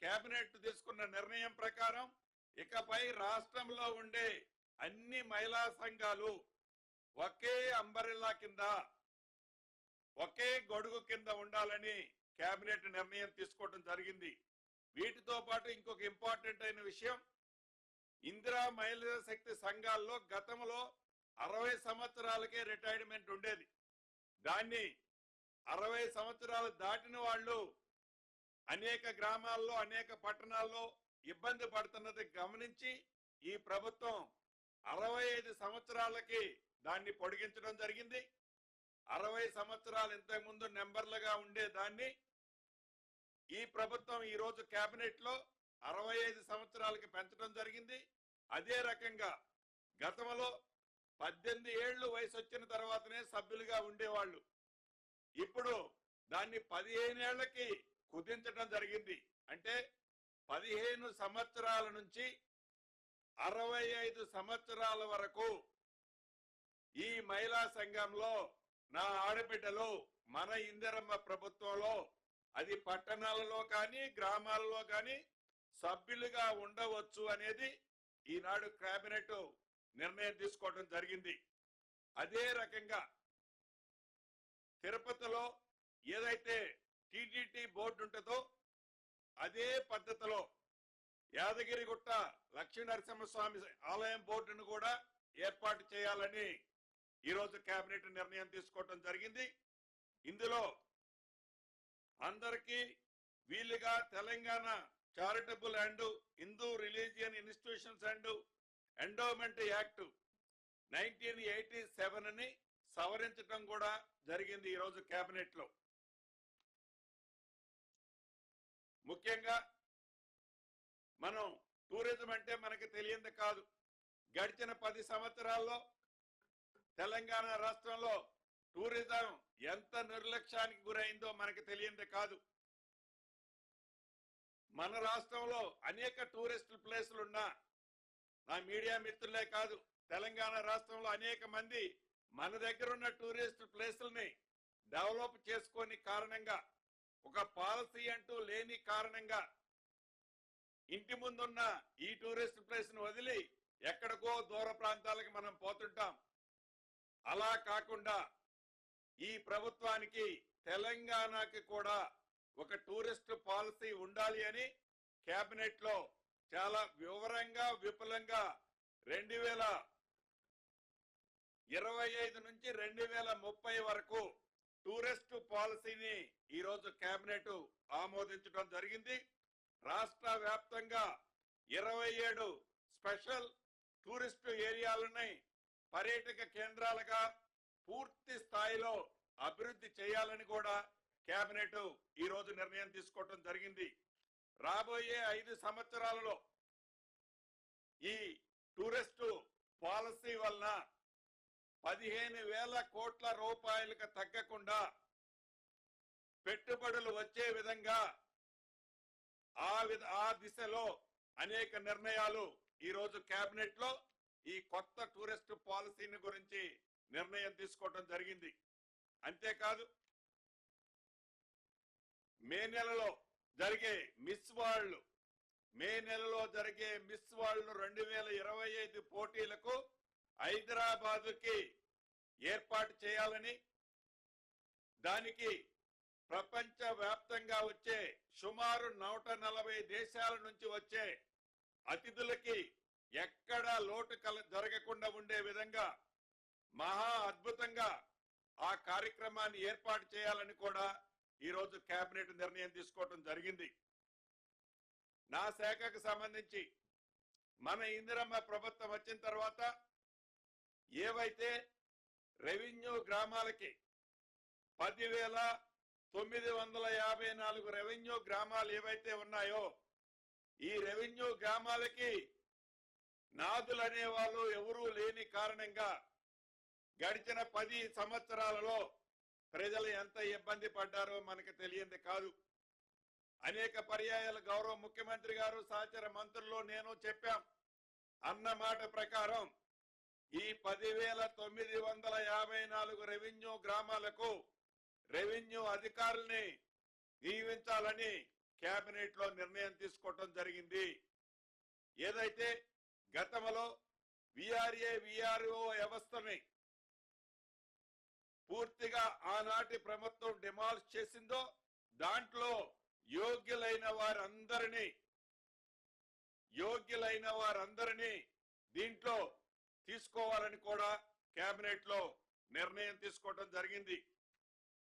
Cabinet తీసుకున్న నిర్ణయం ప్రకారం ఇకపై రాష్ట్రంలో ఉండే అన్ని మహిళా సంఘాలు ఒకే అంబరిల్లా కింద ఒకే గొడుగు కింద ఉండాలని కేబినెట్ నిర్ణయం తీసుకోవడం జరిగింది. వీటితో పాటు ఇంకొక ఇంపార్టెంట్ అయిన విషయం, ఇందిరా మహిళా శక్తి సంఘాల్లో గతంలో 60 సంవత్సరాలకే రిటైర్మెంట్ ఉండేది. దాన్ని 60 సంవత్సరాలు దాటిన వాళ్ళు అనేక గ్రామాల్లో అనేక పట్టణాల్లో ఇబ్బంది పడుతున్నది గమనించి ఈ ప్రభుత్వం 65 సంవత్సరాలకి దాన్ని పొడిగించడం జరిగింది. 60 సంవత్సరాలు ఇంతకు ముందు నెంబర్లుగా ఉండే దాన్ని ఈ ప్రభుత్వం ఈ రోజు కేబినెట్ లో 65 సంవత్సరాలకి పెంచడం జరిగింది. అదే రకంగా గతంలో 18 ఏళ్లు వయసు వచ్చిన తర్వాతనే సభ్యులుగా ఉండేవాళ్ళు, ఇప్పుడు దాన్ని 15 ఏళ్లకి కుదించడం జరిగింది. అంటే 15 సంవత్సరాల నుంచి 65 సంవత్సరాల వరకు ఈ మహిళా సంఘంలో నా ఆడబిడ్డలు మన ఇందిరమ్మ ప్రభుత్వంలో అది పట్టణాలలో కానీ గ్రామాలలో కానీ సభ్యులుగా ఉండవచ్చు అనేది ఈనాడు కేబినెట్ నిర్ణయం తీసుకోవడం జరిగింది. అదే రకంగా తిరుపతిలో ఏదైతే టీటీటీ బోర్డు ఉంటుందో అదే పద్ధతిలో యాదగిరిగుట్ట లక్ష్మీ నరసింహస్వామి ఆలయం బోర్డును కూడా ఏర్పాటు చేయాలని ఈరోజు కేబినెట్ నిర్ణయం తీసుకోవడం జరిగింది. ఇందులో అందరికీ వీలుగా Telangana charitable and Hindu religion institutions and endowment act 1987 ని సవరించడం కూడా జరిగింది ఈరోజు కేబినెట్ లో. ముఖ్యంగా మనం టూరిజం అంటే మనకి తెలియంది కాదు. గడిచిన 10 సంవత్సరాల్లో తెలంగాణ రాష్ట్రంలో టూరిజం ఎంత నిర్లక్ష్యానికి గురైందో మనకి తెలియంది కాదు. మన రాష్ట్రంలో అనేక టూరిస్ట్ ప్లేసులు ఉన్నా నా మీడియా మిత్రులే కాదు, తెలంగాణ రాష్ట్రంలో అనేక మంది మన దగ్గర ఉన్న టూరిస్ట్ ప్లేసుల్ని డెవలప్ చేసుకొని కారణంగా, ఒక పాలసీ అంటూ లేని కారణంగా ఇంటి ముందున్న ఈ టూరిస్ట్ ప్లేస్ ను వదిలి ఎక్కడికో దూర ప్రాంతాలకు మనం పోతుంటాం. అలా కాకుండా ఈ ప్రభుత్వానికి తెలంగాణకి కూడా ఒక టూరిస్ట్ పాలసీ ఉండాలి అని కేబినెట్ లో చాలా వివరంగా విపులంగా 2025 నుంచి 2030 వరకు టూరిస్ట్ పాలసీని ఈరోజు కేబినెట్ ఆమోదించడం జరిగింది. రాష్ట్ర వ్యాప్తంగా 27 స్పెషల్ టూరిస్ట్ ఏరియాలని పర్యాటక కేంద్రాలుగా పూర్తి స్థాయిలో అభివృద్ధి చేయాలని కూడా కేబినెట్ ఈ రోజు నిర్ణయం తీసుకోవడం జరిగింది. రాబోయే 5 సంవత్సరాలలో ఈ టూరిస్ట్ పాలసీ వలన 15,000 కోట్ల రూపాయలకు తగ్గకుండా పెట్టుబడులు వచ్చే విధంగా ఆ దిశలో అనేక నిర్ణయాలు ఈ రోజు కేబినెట్ లో ఈ కొత్త టూరిస్ట్ పాలసీని గురించి నిర్ణయం తీసుకోవడం జరిగింది. అంతేకాదు మే నెలలో జరిగే మిస్ వరల్డ్ 2025 పోటీలకు హైదరాబాదుకి ఏర్పాటు చేయాలని, దానికి ప్రపంచ వ్యాప్తంగా వచ్చే సుమారు 140 దేశాల నుంచి వచ్చే అతిథులకి ఎక్కడా లోటు జరగకుండా ఉండే విధంగా మహా అద్భుతంగా ఆ కార్యక్రమాన్ని ఏర్పాటు చేయాలని కూడా ఈరోజు కేబినెట్ నిర్ణయం తీసుకోవడం జరిగింది. నా శాఖకు సంబంధించి మన ఇందిరమ్మ ప్రభుత్వం వచ్చిన తర్వాత ఏవైతే రెవెన్యూ గ్రామాలకి 10,954 రెవెన్యూ గ్రామాలు ఏవైతే ఉన్నాయో ఈ రెవెన్యూ గ్రామాలకి నాదులు అనేవాళ్ళు ఎవరూ లేని కారణంగా గడిచిన 10 సంవత్సరాలలో ప్రజలు ఎంత ఇబ్బంది పడ్డారో మనకు తెలియంది కాదు. అనేక పర్యాయాలు గౌరవ ముఖ్యమంత్రి గారు సహచర మంత్రులు నేను చెప్పాం. అన్న మాట ప్రకారం ఈ 10,954 రెవెన్యూ గ్రామాలకు రెవెన్యూ అధికారుల్ని నియమించాలని కేబినెట్ లో నిర్ణయం తీసుకోవటం జరిగింది. ఏదైతే గతంలో విఆర్ఏ విఆర్ఓ వ్యవస్థని పూర్తిగా ఆనాటి ప్రభుత్వం డిమాలిష్ చేసిందో దాంట్లో యోగ్యులైన వారందరినీ దీంట్లో తీసుకోవాలని కూడా కేబినెట్ లో నిర్ణయం తీసుకోవడం జరిగింది.